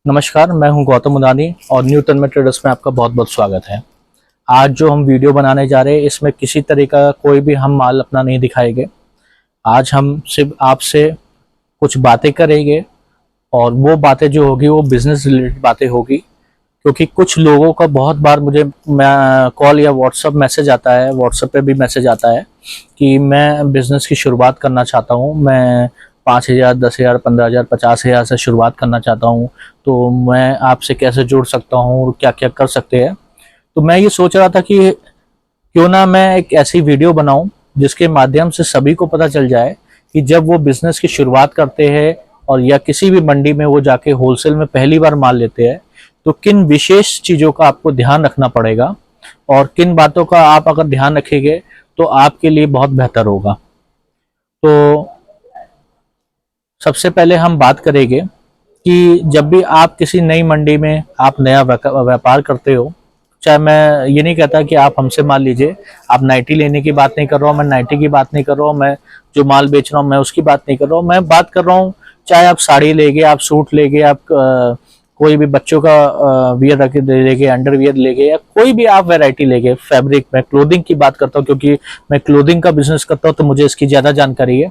नमस्कार, मैं हूं गौतम मुदानी और न्यू तन्मय ट्रेडर्स में आपका बहुत बहुत स्वागत है। आज जो हम वीडियो बनाने जा रहे हैं इसमें किसी तरह का कोई भी हम माल अपना नहीं दिखाएंगे। आज हम सिर्फ आपसे कुछ बातें करेंगे और वो बातें जो होगी वो बिजनेस रिलेटेड बातें होगी, क्योंकि कुछ लोगों का बहुत बार मुझे कॉल या व्हाट्सएप मैसेज आता है, व्हाट्सएप पे भी मैसेज आता है कि मैं बिज़नेस की शुरुआत करना चाहता हूँ, मैं 5,000, 10,000, 15,000, 50,000 से शुरुआत करना चाहता हूँ, तो मैं आपसे कैसे जुड़ सकता हूँ और क्या क्या कर सकते हैं। तो मैं ये सोच रहा था कि क्यों ना मैं एक ऐसी वीडियो बनाऊं जिसके माध्यम से सभी को पता चल जाए कि जब वो बिज़नेस की शुरुआत करते हैं और या किसी भी मंडी में वो जाके होलसेल में पहली बार माल लेते हैं तो किन विशेष चीज़ों का आपको ध्यान रखना पड़ेगा और किन बातों का आप अगर ध्यान रखेंगे तो आपके लिए बहुत बेहतर होगा। तो सबसे पहले हम बात करेंगे कि जब भी आप किसी नई मंडी में आप नया व्यापार करते हो, चाहे मैं ये नहीं कहता कि आप हमसे माल लीजिए, आप नाइटी लेने की बात नहीं कर रहा हूँ, मैं नाइटी की बात नहीं कर रहा हूँ, मैं जो माल बेच रहा हूँ मैं उसकी बात नहीं कर रहा हूँ, मैं बात कर रहा हूँ चाहे आप साड़ी लेंगे, आप सूट लेंगे, आप कोई भी बच्चों का वियर लेंगे, अंडरवियर लेंगे या कोई भी आप वैरायटी लेंगे फैब्रिक में, क्लोथिंग की बात करता हूँ क्योंकि मैं क्लोथिंग का बिजनेस करता हूँ तो मुझे इसकी ज़्यादा जानकारी है।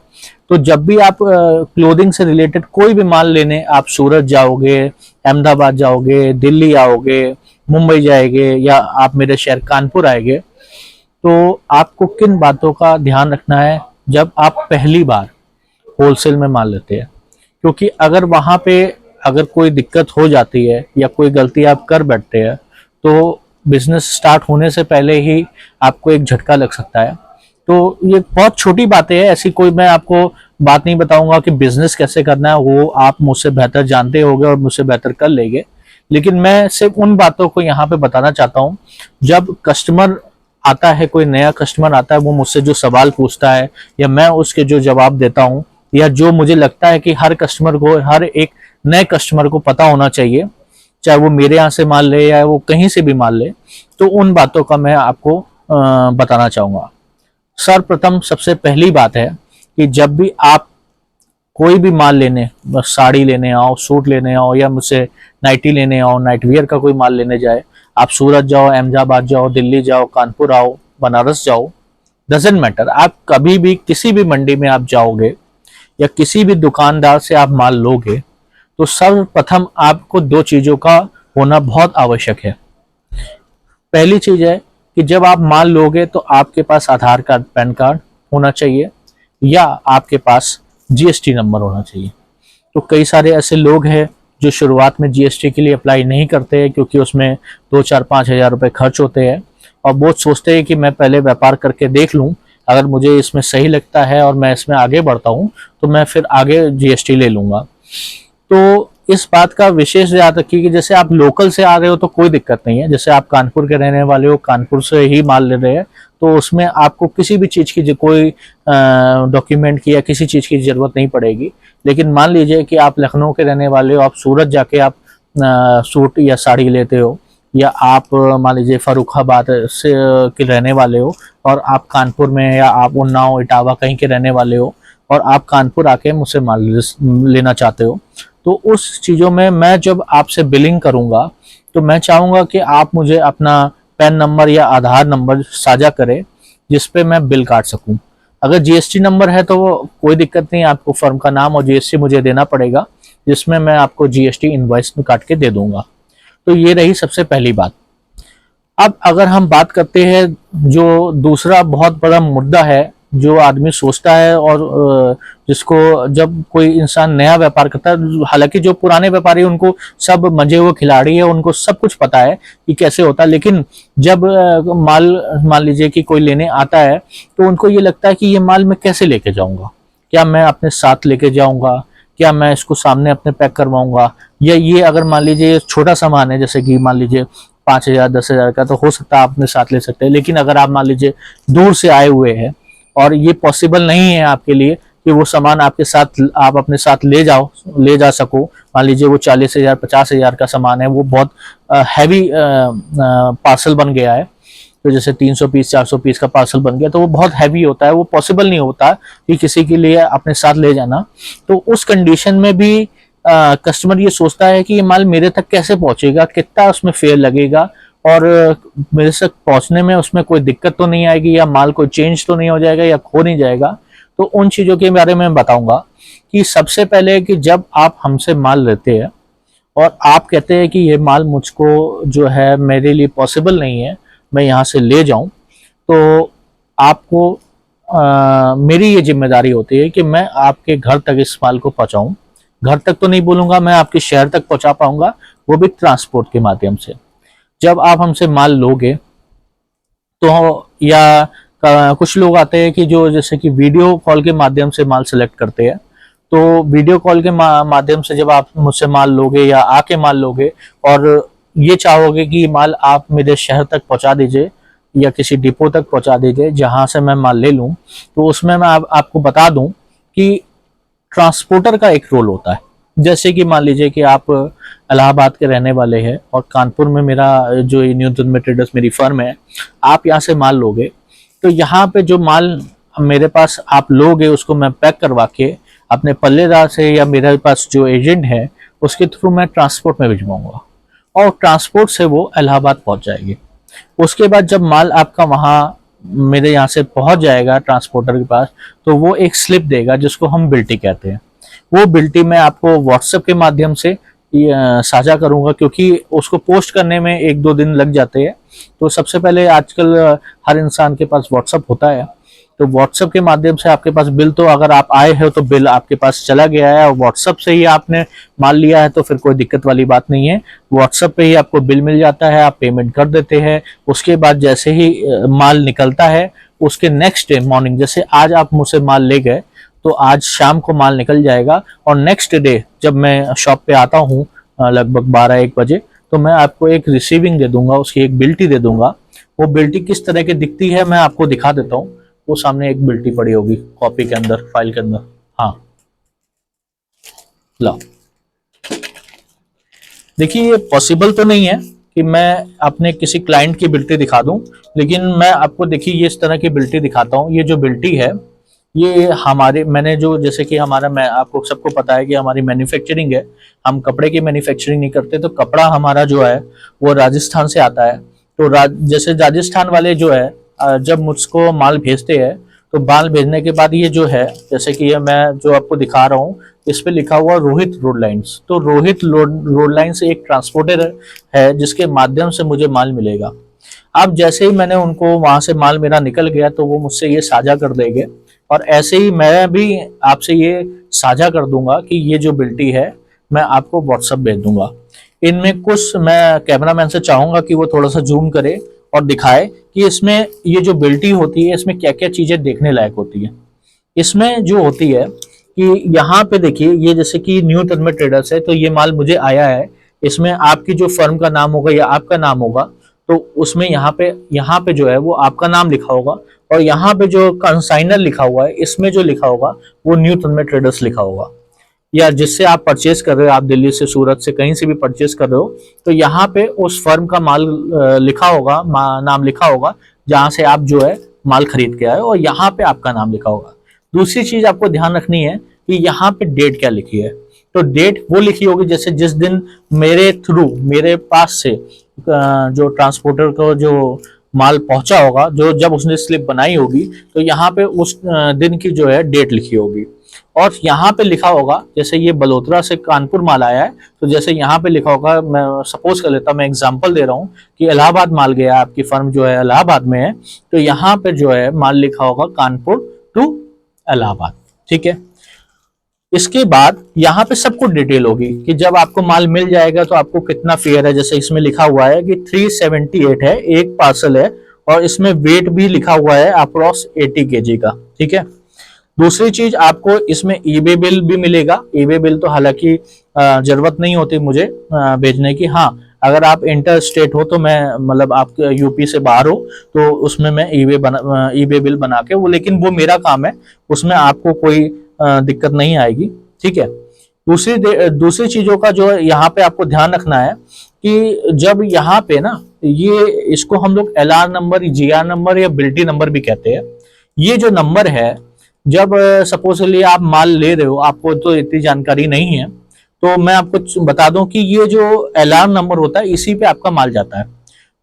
तो जब भी आप क्लोथिंग से रिलेटेड कोई भी माल लेने आप सूरत जाओगे, अहमदाबाद जाओगे, दिल्ली आओगे, मुंबई जाएंगे या आप मेरे शहर कानपुर आएंगे, तो आपको किन बातों का ध्यान रखना है जब आप पहली बार होलसेल में माल लेते हैं। क्योंकि अगर वहां पे अगर कोई दिक्कत हो जाती है या कोई गलती आप कर बैठते हैं तो बिजनेस स्टार्ट होने से पहले ही आपको एक झटका लग सकता है। तो ये बहुत छोटी बातें हैं, ऐसी कोई मैं आपको बात नहीं बताऊंगा कि बिजनेस कैसे करना है, वो आप मुझसे बेहतर जानते होंगे और मुझसे बेहतर कर लेंगे। लेकिन मैं सिर्फ उन बातों को यहाँ पे बताना चाहता हूँ, जब कस्टमर आता है, कोई नया कस्टमर आता है, वो मुझसे जो सवाल पूछता है या मैं उसके जो जवाब देता हूँ या जो मुझे लगता है कि हर कस्टमर को, हर एक नए कस्टमर को पता होना चाहिए, चाहे वो मेरे यहाँ से माल ले या वो कहीं से भी माल ले, तो उन बातों का मैं आपको बताना चाहूंगा। सर्वप्रथम सबसे पहली बात है कि जब भी आप कोई भी माल लेने, साड़ी लेने आओ, सूट लेने आओ या मुझसे नाइटी लेने आओ, नाइट वियर का कोई माल लेने जाए, आप सूरत जाओ, अहमदाबाद जाओ, दिल्ली जाओ, कानपुर आओ, बनारस जाओ, डजेंट मैटर, आप कभी भी किसी भी मंडी में आप जाओगे या किसी भी दुकानदार से आप माल लोगे तो सर्वप्रथम आपको दो चीजों का होना बहुत आवश्यक है। पहली चीज है कि जब आप माल लोगे तो आपके पास आधार कार्ड, पैन कार्ड होना चाहिए या आपके पास जीएसटी नंबर होना चाहिए। तो कई सारे ऐसे लोग हैं जो शुरुआत में जीएसटी के लिए अप्लाई नहीं करते हैं क्योंकि उसमें 2, 4, 5 हज़ार रुपये खर्च होते हैं और बहुत सोचते हैं कि मैं पहले व्यापार करके देख लूं, अगर मुझे इसमें सही लगता है और मैं इसमें आगे बढ़ता हूं तो मैं फिर आगे जीएसटी ले लूंगा। तो इस बात का विशेष याद रखिए कि जैसे आप लोकल से आ रहे हो तो कोई दिक्कत नहीं है, जैसे आप कानपुर के रहने वाले हो, कानपुर से ही माल ले रहे हैं, तो उसमें आपको किसी भी चीज़ की कोई डॉक्यूमेंट की या किसी चीज़ की ज़रूरत नहीं पड़ेगी। लेकिन मान लीजिए कि आप लखनऊ के रहने वाले हो, आप सूरत जाके आप सूट या साड़ी लेते हो, या आप मान लीजिए फर्रुखाबाद से के रहने वाले हो और आप कानपुर में, या आप उन्नाव, इटावा कहीं के रहने वाले हो और आप कानपुर आके मुझसे माल लेना चाहते हो, तो उस चीज़ों में मैं जब आपसे बिलिंग करूंगा तो मैं चाहूंगा कि आप मुझे अपना पैन नंबर या आधार नंबर साझा करें जिस पे मैं बिल काट सकूं। अगर जीएसटी नंबर है तो वो कोई दिक्कत नहीं, आपको फर्म का नाम और जीएसटी मुझे देना पड़ेगा, जिसमें मैं आपको जीएसटी इनवॉइस में काट के दे दूंगा। तो ये रही सबसे पहली बात। अब अगर हम बात करते हैं जो दूसरा बहुत बड़ा मुद्दा है जो आदमी सोचता है और जिसको जब कोई इंसान नया व्यापार करता है, हालांकि जो पुराने व्यापारी उनको सब मजे हुए खिलाड़ी है, उनको सब कुछ पता है कि कैसे होता है, लेकिन जब माल मान लीजिए कि कोई लेने आता है तो उनको ये लगता है कि ये माल मैं कैसे लेके जाऊंगा, क्या मैं अपने साथ लेके जाऊंगा, क्या मैं इसको सामने अपने पैक करवाऊंगा, या ये अगर मान लीजिए छोटा सामान है जैसे कि मान लीजिए 5,000, 10,000 का, तो हो सकता है आप अपने साथ ले सकते हैं। लेकिन अगर आप मान लीजिए दूर से आए हुए हैं और ये पॉसिबल नहीं है आपके लिए कि वो सामान आपके साथ आप अपने साथ ले जा सको, मान लीजिए वो 40,000, 50,000 का सामान है, वो बहुत हैवी पार्सल बन गया है, तो जैसे 300 पीस 400 पीस का पार्सल बन गया तो वो बहुत हैवी होता है, वो पॉसिबल नहीं होता कि किसी के लिए अपने साथ ले जाना। तो उस कंडीशन में भी कस्टमर ये सोचता है कि ये माल मेरे तक कैसे पहुंचेगा, कितना उसमें फेयर लगेगा, और मेरे तक पहुंचने में उसमें कोई दिक्कत तो नहीं आएगी, या माल कोई चेंज तो नहीं हो जाएगा, या खो नहीं जाएगा। तो उन चीज़ों के बारे में बताऊंगा कि सबसे पहले कि जब आप हमसे माल लेते हैं और आप कहते हैं कि ये माल मुझको जो है मेरे लिए पॉसिबल नहीं है मैं यहाँ से ले जाऊं, तो आपको मेरी ये जिम्मेदारी होती है कि मैं आपके घर तक इस माल को पहुंचाऊं। घर तक तो नहीं बोलूंगा, मैं आपके शहर तक पहुंचा पाऊंगा, वो भी ट्रांसपोर्ट के माध्यम से। जब आप हमसे माल लोगे तो या कुछ लोग आते हैं कि जो जैसे कि वीडियो कॉल के माध्यम से माल सेलेक्ट करते हैं, तो वीडियो कॉल के माध्यम से जब आप मुझसे माल लोगे या आके माल लोगे और ये चाहोगे कि माल आप मेरे शहर तक पहुंचा दीजिए या किसी डिपो तक पहुंचा दीजिए जहां से मैं माल ले लूं, तो उसमें मैं आपको बता दूं कि ट्रांसपोर्टर का एक रोल होता है। जैसे कि मान लीजिए कि आप इलाहाबाद के रहने वाले हैं और कानपुर में मेरा जो न्यू जन्मे ट्रेडर्स मेरी फर्म है, आप यहाँ से माल लोगे, तो यहाँ पे जो माल मेरे पास आप लोगे उसको मैं पैक करवा के अपने पल्लेदार से या मेरे पास जो एजेंट है उसके थ्रू मैं ट्रांसपोर्ट में भिजवाऊंगा और ट्रांसपोर्ट से वो इलाहाबाद पहुंच जाएगी। उसके बाद जब माल आपका वहाँ मेरे यहाँ से पहुंच जाएगा ट्रांसपोर्टर के पास, तो वो एक स्लिप देगा जिसको हम बिल्टी कहते हैं। वो बिल्टी मैं आपको व्हाट्सएप के माध्यम से साझा करूंगा, क्योंकि उसको पोस्ट करने में 1-2 दिन लग जाते हैं। तो सबसे पहले आजकल हर इंसान के पास व्हाट्सएप होता है, तो व्हाट्सएप के माध्यम से आपके पास बिल, तो अगर आप आए हो तो बिल आपके पास चला गया है और व्हाट्सएप से ही आपने माल लिया है तो फिर कोई दिक्कत वाली बात नहीं है। व्हाट्सएप पे ही आपको बिल मिल जाता है, आप पेमेंट कर देते हैं। उसके बाद जैसे ही माल निकलता है उसके नेक्स्ट डे मॉर्निंग, जैसे आज आप मुझसे माल ले गए तो आज शाम को माल निकल जाएगा और नेक्स्ट डे जब मैं शॉप पे आता हूँ लगभग 12-1 बजे, तो मैं आपको एक रिसीविंग दे दूंगा, उसकी एक बिल्टी दे दूंगा। वो बिल्टी किस तरह की दिखती है मैं आपको दिखा देता हूँ। वो सामने एक बिल्टी पड़ी होगी कॉपी के अंदर, फाइल के अंदर। हाँ, लो देखिए, ये पॉसिबल तो नहीं है कि मैं अपने किसी क्लाइंट की बिल्टी दिखा दूं, लेकिन मैं आपको देखिए ये इस तरह की बिल्टी दिखाता हूं। ये जो बिल्टी है ये हमारे, मैंने जो जैसे कि हमारा, मैं आपको सबको पता है कि हमारी मैन्युफैक्चरिंग है, हम कपड़े की मैन्युफैक्चरिंग नहीं करते, तो कपड़ा हमारा जो है वो राजस्थान से आता है। तो जैसे राजस्थान वाले जो है जब मुझको माल भेजते हैं, तो माल भेजने के बाद ये जो है, जैसे कि ये मैं जो आपको दिखा रहा हूँ, इस पे लिखा हुआ रोहित रोड लाइन्स। तो रोहित रोड लाइन्स एक ट्रांसपोर्टर है जिसके माध्यम से मुझे माल मिलेगा। अब जैसे ही मैंने उनको वहां से माल मेरा निकल गया तो वो मुझसे ये साझा कर देंगे, और ऐसे ही मैं भी आपसे ये साझा कर दूंगा कि ये जो बिल्टी है मैं आपको व्हाट्सएप भेज दूंगा। इनमें कुछ मैं कैमरामैन से चाहूंगा कि वो थोड़ा सा जूम करे और दिखाए कि इसमें ये जो बिल्टी होती है इसमें क्या क्या चीजें देखने लायक होती है। इसमें जो होती है कि यहाँ पे देखिए, ये जैसे कि न्यू टर्मे ट्रेडर्स है, तो ये माल मुझे आया है, इसमें आपकी जो फर्म का नाम होगा या आपका नाम होगा, तो उसमें यहाँ पे जो है वो आपका नाम लिखा होगा, और यहाँ पे जो कंसाइनर लिखा हुआ है इसमें जो लिखा होगा वो न्यू टर्मे ट्रेडर्स लिखा होगा। या जिससे आप परचेज कर रहे हो, आप दिल्ली से, सूरत से, कहीं से भी परचेज कर रहे हो, तो यहाँ पे उस फर्म का माल लिखा होगा, नाम लिखा होगा जहां से आप जो है माल खरीद के आए, और यहाँ पे आपका नाम लिखा होगा। दूसरी चीज आपको ध्यान रखनी है कि यहाँ पे डेट क्या लिखी है। तो डेट वो लिखी होगी जैसे जिस दिन मेरे थ्रू, मेरे पास से जो ट्रांसपोर्टर को जो माल पहुंचा होगा, जो जब उसने स्लिप बनाई होगी, तो यहाँ पे उस दिन की जो है डेट लिखी होगी। और यहाँ पे लिखा होगा, जैसे ये बलोत्रा से कानपुर माल आया है, तो जैसे यहाँ पे लिखा होगा, मैं सपोज कर लेता हूँ, मैं एग्जांपल दे रहा हूँ कि इलाहाबाद माल गया, आपकी फर्म जो है इलाहाबाद में है, तो यहाँ पे जो है माल लिखा होगा कानपुर टू इलाहाबाद। ठीक है, इसके बाद यहाँ पे सब कुछ डिटेल होगी कि जब आपको माल मिल जाएगा तो आपको कितना फेयर है। जैसे इसमें लिखा हुआ है कि 378 है, एक पार्सल है, और इसमें वेट भी लिखा हुआ है अप्रॉक्स 80 kg का। ठीक है, दूसरी चीज आपको इसमें ईबे बिल भी मिलेगा। ईबे बिल तो हालांकि जरूरत नहीं होती मुझे भेजने की। हाँ, अगर आप इंटर स्टेट हो, तो मैं मतलब आप यूपी से बाहर हो, तो उसमें मैं ईबे बिल बना के वो, लेकिन वो मेरा काम है, उसमें आपको कोई दिक्कत नहीं आएगी। ठीक है, दूसरी चीजों का जो यहाँ पे आपको ध्यान रखना है कि जब यहाँ पे ना, ये इसको हम लोग LR नंबर, GR नंबर या बिल्टी नंबर भी कहते हैं। ये जो नंबर है, जब सपोजली आप माल ले रहे हो, आपको तो इतनी जानकारी नहीं है, तो मैं आपको बता दूं कि ये जो अलार्म नंबर होता है इसी पे आपका माल जाता है।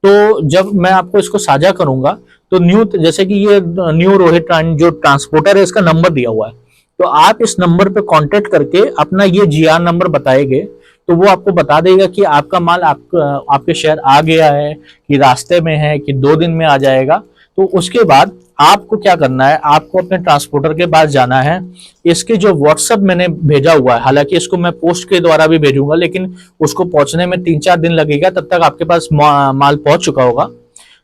तो जब मैं आपको इसको साझा करूंगा तो न्यू, जैसे कि ये न्यू रोहित जो ट्रांसपोर्टर है इसका नंबर दिया हुआ है, तो आप इस नंबर पे कांटेक्ट करके अपना ये जीआर नंबर बताएंगे तो वो आपको बता देगा कि आपका माल आपके शहर आ गया है, कि रास्ते में है, कि 2 दिन में आ जाएगा। तो उसके बाद आपको क्या करना है, आपको अपने ट्रांसपोर्टर के पास जाना है। इसके जो व्हाट्सएप मैंने भेजा हुआ है, हालांकि इसको मैं पोस्ट के द्वारा भी भेजूंगा, लेकिन उसको पहुंचने में 3-4 दिन लगेगा, तब तक आपके पास माल पहुंच चुका होगा।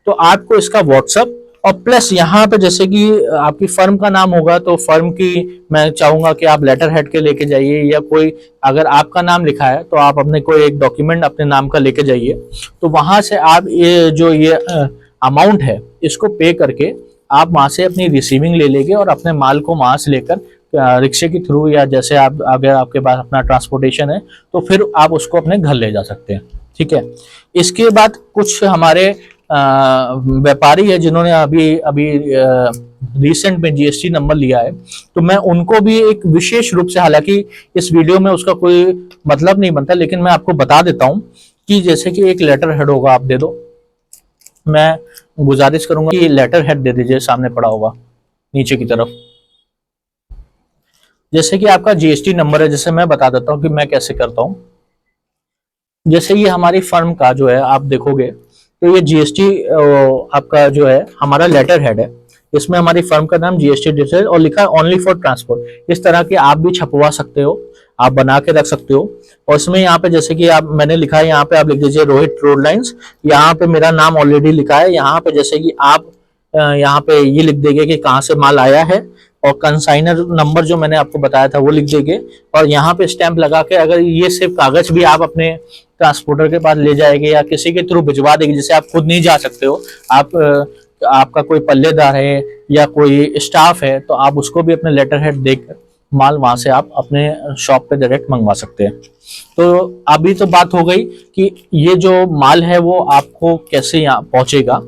तो आपको इसका व्हाट्सएप और प्लस यहाँ पे जैसे कि आपकी फर्म का नाम होगा तो फर्म की मैं चाहूंगा कि आप लेटर हेड के लेके जाइए, या कोई अगर आपका नाम लिखा है तो आप अपने कोई एक डॉक्यूमेंट अपने नाम का लेके जाइए। तो वहां से आप ये अमाउंट है इसको पे करके आप वहां से अपनी रिसीविंग ले लेंगे और अपने माल को वहां से लेकर रिक्शे के थ्रू, या जैसे आप अगर आपके पास अपना ट्रांसपोर्टेशन है तो फिर आप उसको अपने घर ले जा सकते हैं। ठीक है। इसके बाद कुछ हमारे व्यापारी है जिन्होंने अभी अभी रिसेंट में जीएसटी नंबर लिया है, तो मैं उनको भी एक विशेष रूप से, हालांकि इस वीडियो में उसका कोई मतलब नहीं बनता, लेकिन मैं आपको बता देता हूं कि जैसे कि एक लेटर हेड होगा, आप दे दो, मैं गुजारिश करूंगा कि लेटर हेड दे दीजिए, सामने पड़ा होगा नीचे की तरफ। जैसे कि आपका जीएसटी नंबर है, जैसे मैं बता देता हूं कि मैं कैसे करता हूं। जैसे ये हमारी फर्म का जो है आप देखोगे तो ये जीएसटी आपका जो है हमारा लेटर हेड है, इसमें हमारी फर्म का नाम जीएसटी डिटेल और लिखा है ओनली फॉर ट्रांसपोर्ट। इस तरह के आप भी छपवा सकते हो, आप बना के रख सकते हो। और इसमें यहाँ पे जैसे कि आप, मैंने लिखा है यहाँ पे आप लिख दीजिए रोहित रोड लाइंस, यहाँ पे मेरा नाम ऑलरेडी लिखा है। यहाँ पे जैसे कि आप यहाँ पे ये लिख देंगे कि कहाँ से माल आया है, और कंसाइनर नंबर जो मैंने आपको बताया था वो लिख देंगे, और यहाँ पे स्टैंप लगा के, अगर ये सिर्फ कागज भी आप अपने ट्रांसपोर्टर के पास ले जाएंगे या किसी के थ्रू भिजवा देंगे, जैसे आप खुद नहीं जा सकते हो, आप आपका कोई पल्लेदार है या कोई स्टाफ है, तो आप उसको भी अपने लेटर हेड देकर माल वहां से आप अपने शॉप पे डायरेक्ट मंगवा सकते हैं। तो अभी तो बात हो गई कि ये जो माल है वो आपको कैसे यहाँ पहुंचेगा।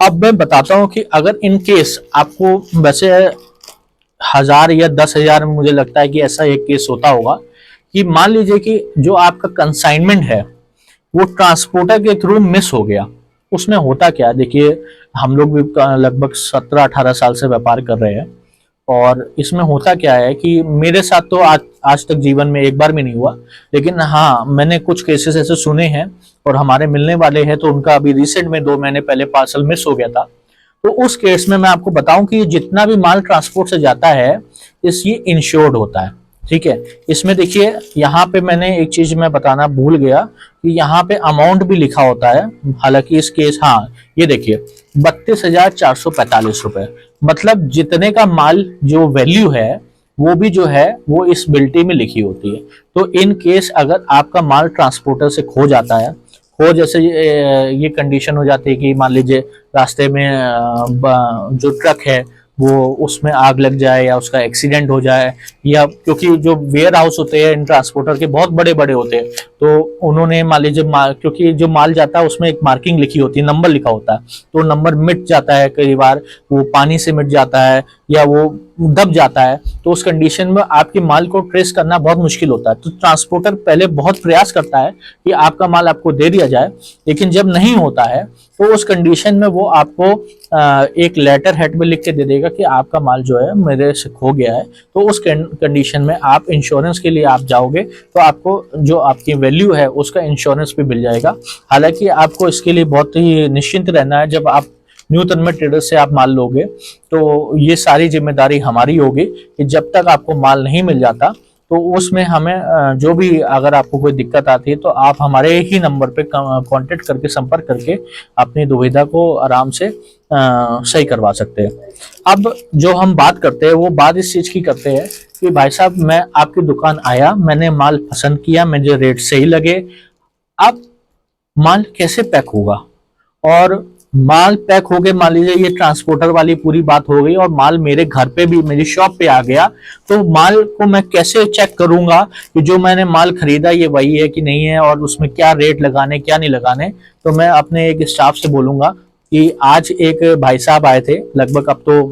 अब मैं बताता हूँ कि अगर इन केस आपको, वैसे 1000 या 10,000 में मुझे लगता है कि ऐसा एक केस होता होगा कि मान लीजिए कि जो आपका कंसाइनमेंट है वो ट्रांसपोर्टर के थ्रू मिस हो गया। उसमें होता क्या, देखिए हम लोग भी लगभग 17-18 साल से व्यापार कर रहे हैं, और इसमें होता क्या है कि मेरे साथ तो आज तक जीवन में एक बार भी नहीं हुआ, लेकिन हाँ मैंने कुछ केसेस ऐसे सुने हैं और हमारे मिलने वाले हैं, तो उनका अभी रिसेंट में 2 महीने पहले पार्सल मिस हो गया था। तो उस केस में मैं आपको बताऊं कि जितना भी माल ट्रांसपोर्ट से जाता है ये इंश्योर्ड होता है। ठीक है। इसमें देखिए यहाँ पे मैंने एक चीज मैं बताना भूल गया कि यहाँ पे अमाउंट भी लिखा होता है, हालांकि इस केस, हाँ ये देखिए 32,445 रुपए, मतलब जितने का माल जो वैल्यू है वो भी जो है वो इस बिल्टी में लिखी होती है। तो इन केस अगर आपका माल ट्रांसपोर्टर से खो जाता है, हो जैसे ये कंडीशन हो जाती है कि मान लीजिए रास्ते में जो ट्रक है वो उसमें आग लग जाए या उसका एक्सीडेंट हो जाए, या क्योंकि जो वेयर हाउस होते हैं इन ट्रांसपोर्टर के बहुत बड़े बड़े होते हैं, तो उन्होंने मान लीजिए क्योंकि जो माल जाता है उसमें एक मार्किंग लिखी होती है, नंबर लिखा होता है, तो नंबर मिट जाता है, कई बार वो पानी से मिट जाता है या वो दब जाता है, तो उस कंडीशन में आपके माल को ट्रेस करना बहुत मुश्किल होता है। तो ट्रांसपोर्टर पहले बहुत प्रयास करता है कि आपका माल आपको दे दिया जाए, लेकिन जब नहीं होता है तो उस कंडीशन में वो आपको एक लेटर हेड में लिख के दे देगा कि आपका माल जो है मेरे से खो गया है। तो उस कंडीशन में आप इंश्योरेंस के लिए आप जाओगे तो आपको जो आपकी वैल्यू है उसका इंश्योरेंस भी मिल जाएगा। हालांकि आपको इसके लिए बहुत ही निश्चिंत रहना है। जब आप न्यू तन्मय ट्रेडर्स से आप माल लोगे तो ये सारी जिम्मेदारी हमारी होगी कि जब तक आपको माल नहीं मिल जाता तो उसमें हमें जो भी, अगर आपको कोई दिक्कत आती है तो आप हमारे ही नंबर पे कांटेक्ट करके, संपर्क करके अपनी दुविधा को आराम से सही करवा सकते हैं। अब जो हम बात करते हैं वो बात इस चीज की करते हैं कि भाई साहब मैं आपकी दुकान आया, मैंने माल पसंद किया, मुझे रेट सही लगे, अब माल कैसे पैक होगा, और माल पैक हो गए, मान लीजिए ये ट्रांसपोर्टर वाली पूरी बात हो गई और माल मेरे घर पे भी, मेरी शॉप पे आ गया, तो माल को मैं कैसे चेक करूंगा कि जो मैंने माल खरीदा ये वही है कि नहीं है, और उसमें क्या रेट लगाने क्या नहीं लगाने। तो मैं अपने एक स्टाफ से बोलूंगा कि आज एक भाई साहब आए थे, लगभग अब तो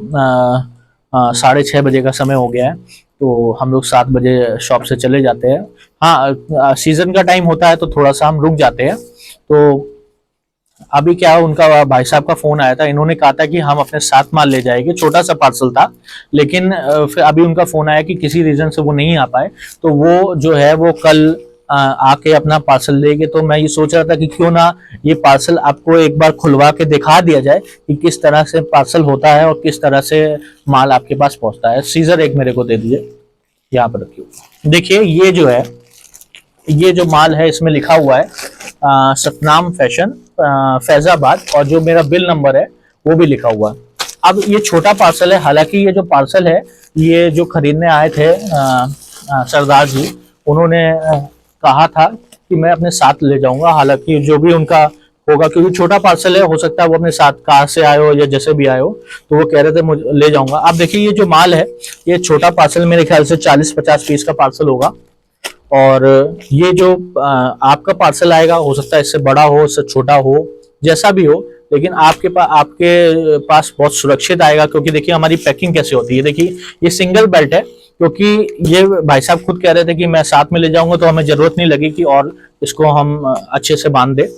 6:30 बजे का समय हो गया है, तो हम लोग 7 बजे शॉप से चले जाते हैं। हाँ, सीजन का टाइम होता है तो थोड़ा सा हम रुक जाते हैं। तो अभी क्या उनका भाई साहब का फोन आया था, इन्होंने कहा था कि हम अपने साथ माल ले जाएंगे, छोटा सा पार्सल था। लेकिन फिर अभी उनका फोन आया कि किसी रीजन से वो नहीं आ पाए, तो वो जो है वो कल आके अपना पार्सल लेंगे। तो मैं ये सोच रहा था कि क्यों ना ये पार्सल आपको एक बार खुलवा के दिखा दिया जाए कि किस तरह से पार्सल होता है और किस तरह से माल आपके पास पहुंचता है। सीजर एक मेरे को दे दीजिए, यहाँ पर रखिए। देखिए ये जो है, ये जो माल है इसमें लिखा हुआ है सतनाम फैशन फैजाबाद, और जो मेरा बिल नंबर है वो भी लिखा हुआ है। अब ये छोटा पार्सल है, हालांकि ये जो पार्सल है ये जो खरीदने आए थे सरदार जी, उन्होंने कहा था कि मैं अपने साथ ले जाऊंगा। हालांकि जो भी उनका होगा, क्योंकि छोटा पार्सल है, हो सकता है वो अपने साथ कार से आए हो या जैसे भी आए हो, तो वो कह रहे थे मुझे ले जाऊंगा। आप देखिए ये जो माल है, ये छोटा पार्सल मेरे ख्याल से 40-50 पीस का पार्सल होगा। और ये जो आपका पार्सल आएगा, हो सकता है इससे बड़ा हो, इससे छोटा हो, जैसा भी हो, लेकिन आपके पास बहुत सुरक्षित आएगा। क्योंकि देखिए हमारी पैकिंग कैसे होती है, देखिए ये सिंगल बेल्ट है, क्योंकि ये भाई साहब खुद कह रहे थे कि मैं साथ में ले जाऊंगा, तो हमें जरूरत नहीं लगी कि और इसको हम अच्छे से बांध दे।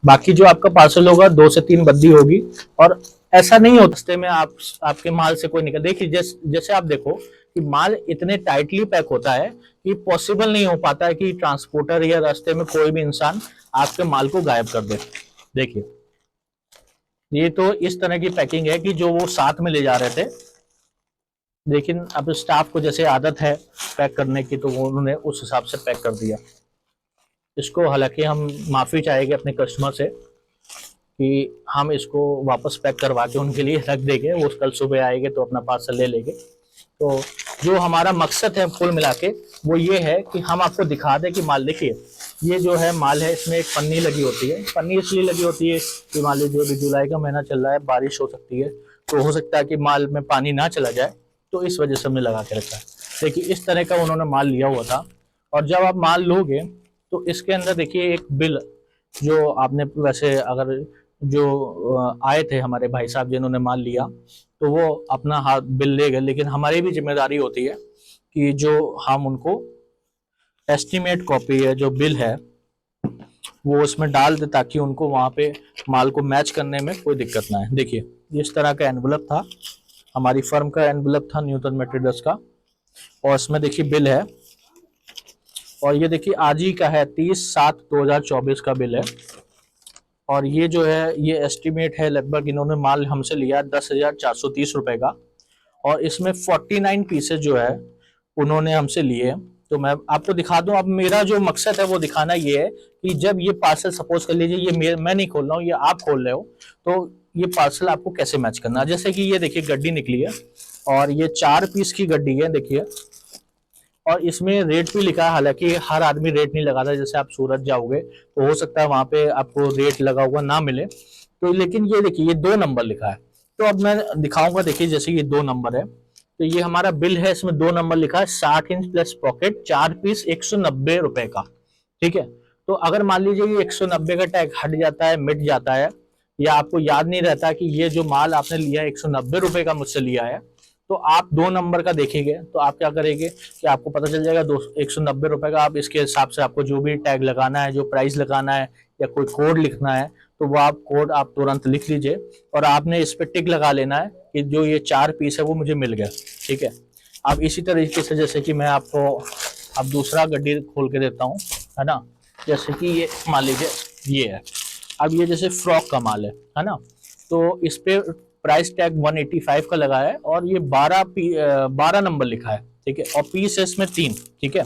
बाकी जो आपका पार्सल होगा 2 से 3 बद्दी होगी, और ऐसा नहीं होता रास्ते में आपके माल से कोई निकल। देखिए जैसे आप देखो कि माल इतने टाइटली पैक होता है कि पॉसिबल नहीं हो पाता है कि ट्रांसपोर्टर या रास्ते में कोई भी इंसान आपके माल को गायब कर दे। देखिए ये तो इस तरह की पैकिंग है कि जो वो साथ में ले जा रहे थे, लेकिन अब स्टाफ को जैसे आदत है पैक करने की, तो वो उन्होंने उस हिसाब से पैक कर दिया इसको। हालांकि हम माफी चाहेंगे अपने कस्टमर से कि हम इसको वापस पैक करवा के उनके लिए रख देंगे, वो कल सुबह आएंगे तो अपना पार्सल ले लेंगे। तो जो हमारा मकसद है कुल मिला के वो ये है कि हम आपको दिखा दें कि माल, देखिए ये जो है माल है, इसमें एक पन्नी लगी होती है। पन्नी इसलिए लगी होती है कि मान लीजिए अभी जुलाई का महीना चल रहा है, बारिश हो सकती है, तो हो सकता है कि माल में पानी ना चला जाए, तो इस वजह से हमने लगा के रखा है। देखिए इस तरह का उन्होंने माल लिया हुआ था। और जब आप माल लोगे तो इसके अंदर देखिए एक बिल, जो आपने वैसे अगर जो आए थे हमारे भाई साहब जिन्होंने माल लिया, तो वो अपना हाथ बिल ले गए, लेकिन हमारी भी जिम्मेदारी होती है कि जो हम उनको एस्टीमेट कॉपी है, जो बिल है, वो उसमें डाल दे, ताकि उनको वहां पे माल को मैच करने में कोई दिक्कत ना है। देखिए इस तरह का एनवलप था, हमारी फर्म का एनवलप था न्यूटन मेट्रिडस का, और इसमें देखिए बिल है। और ये देखिए आज ही का है, 30/7/2024 का बिल है। और ये जो है ये एस्टीमेट है, लगभग इन्होंने माल हमसे लिया 10,430 रुपए का, और इसमें 49 पीसेज जो है उन्होंने हमसे लिए। तो मैं आपको दिखा दूं, अब मेरा जो मकसद है वो दिखाना ये है कि जब ये पार्सल, सपोज कर लीजिए ये मैं नहीं खोल रहा हूँ, ये आप खोल रहे हो, तो ये पार्सल आपको कैसे मैच करना है। जैसे कि ये देखिए गड्डी निकली है, और ये 4 पीस की गड्डी है, देखिए। और इसमें रेट भी लिखा है, हालांकि हर आदमी रेट नहीं लगाता, जैसे आप सूरत जाओगे तो हो सकता है वहां पे आपको रेट लगा हुआ ना मिले, तो लेकिन ये देखिए ये 2 नंबर लिखा है। तो अब मैं दिखाऊंगा, देखिए जैसे ये 2 नंबर है, तो ये हमारा बिल है, इसमें 2 नंबर लिखा है, 60 इंच प्लस पॉकेट, 4 पीस, 190 रुपए का। ठीक है। तो अगर मान लीजिए ये 190 का टैग हट जाता है, मिट जाता है, या आपको याद नहीं रहता कि ये जो माल आपने लिया 190 रुपए का मुझसे लिया है, तो आप 2 नंबर का देखेंगे तो आप क्या करेंगे कि आपको पता चल जाएगा 190 रुपए का। आप इसके हिसाब से आपको जो भी टैग लगाना है, जो प्राइस लगाना है, या कोई कोड लिखना है, तो वो आप कोड आप तुरंत लिख लीजिए, और आपने इस पे टिक लगा लेना है कि जो ये 4 पीस है वो मुझे मिल गया। ठीक है। अब इसी तरीके से जैसे कि मैं आपको अब दूसरा गड्डी खोल के देता हूँ, है ना। जैसे कि ये मान लीजिए ये है, अब ये जैसे फ्रॉक का माल है ना, तो इस पे प्राइस टैग 185 का लगा है, और ये 12 नंबर लिखा है। ठीक है। और पीस है इसमें 3। ठीक है।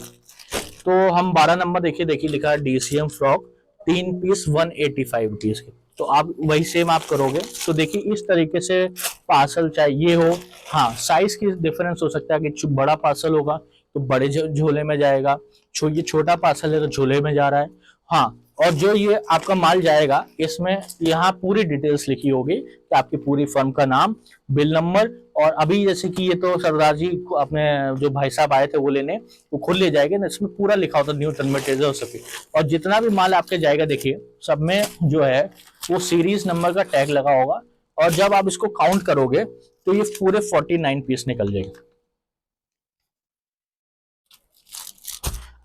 तो हम 12 नंबर, देखिए देखिए लिखा है डीसीएम फ्रॉक, 3 पीस 185 रुपीज के। तो आप वही सेम आप करोगे, तो देखिए इस तरीके से पार्सल चाहे ये हो। हाँ, साइज की डिफरेंस हो सकता है कि बड़ा पार्सल होगा तो बड़े झोले में जाएगा, ये छोटा पार्सल है तो झोले में जा रहा है। हाँ, और जो ये आपका माल जाएगा, इसमें यहाँ पूरी डिटेल्स लिखी होगी कि आपकी पूरी फर्म का नाम, बिल नंबर, और अभी जैसे कि ये तो सरदार जी अपने जो भाई साहब आए थे वो लेने, वो खुद ले जाएंगे ना, इसमें पूरा लिखा होता है न्यूटन में टेजर सभी। और जितना भी माल आपके जाएगा देखिए सब में जो है वो सीरीज नंबर का टैग लगा होगा, और जब आप इसको काउंट करोगे तो ये पूरे 49 पीस निकल जाएंगे।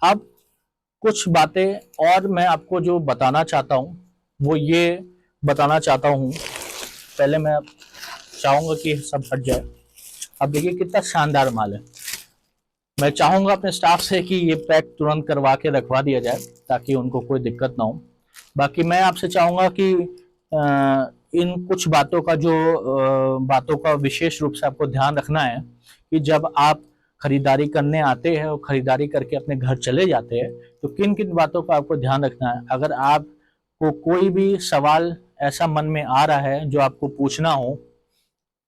अब कुछ बातें और मैं आपको जो बताना चाहता हूँ वो ये बताना चाहता हूँ। पहले मैं चाहूंगा कि सब हट जाए। अब देखिए कितना शानदार माल है। मैं चाहूंगा अपने स्टाफ से कि ये पैक तुरंत करवा के रखवा दिया जाए ताकि उनको कोई दिक्कत ना हो। बाकी मैं आपसे चाहूंगा कि इन कुछ बातों का बातों का विशेष रूप से आपको ध्यान रखना है कि जब आप खरीदारी करने आते हैं और खरीदारी करके अपने घर चले जाते हैं तो किन किन बातों का आपको ध्यान रखना है। अगर आपको कोई भी सवाल ऐसा मन में आ रहा है जो आपको पूछना हो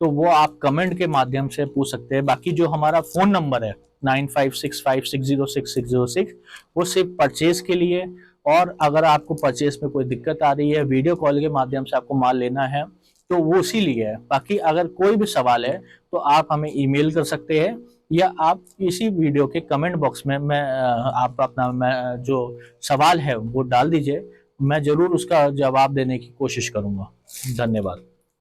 तो वो आप कमेंट के माध्यम से पूछ सकते हैं। बाकी जो हमारा फोन नंबर है 9565606606 वो सिर्फ परचेज के लिए, और अगर आपको परचेज में कोई दिक्कत आ रही है, वीडियो कॉल के माध्यम से आपको माल लेना है तो वो उसी लिए है। बाकी अगर कोई भी सवाल है तो आप हमें ईमेल कर सकते हैं या आप इसी वीडियो के कमेंट बॉक्स में आप अपना जो सवाल है वो डाल दीजिए। मैं जरूर उसका जवाब देने की कोशिश करूंगा। धन्यवाद।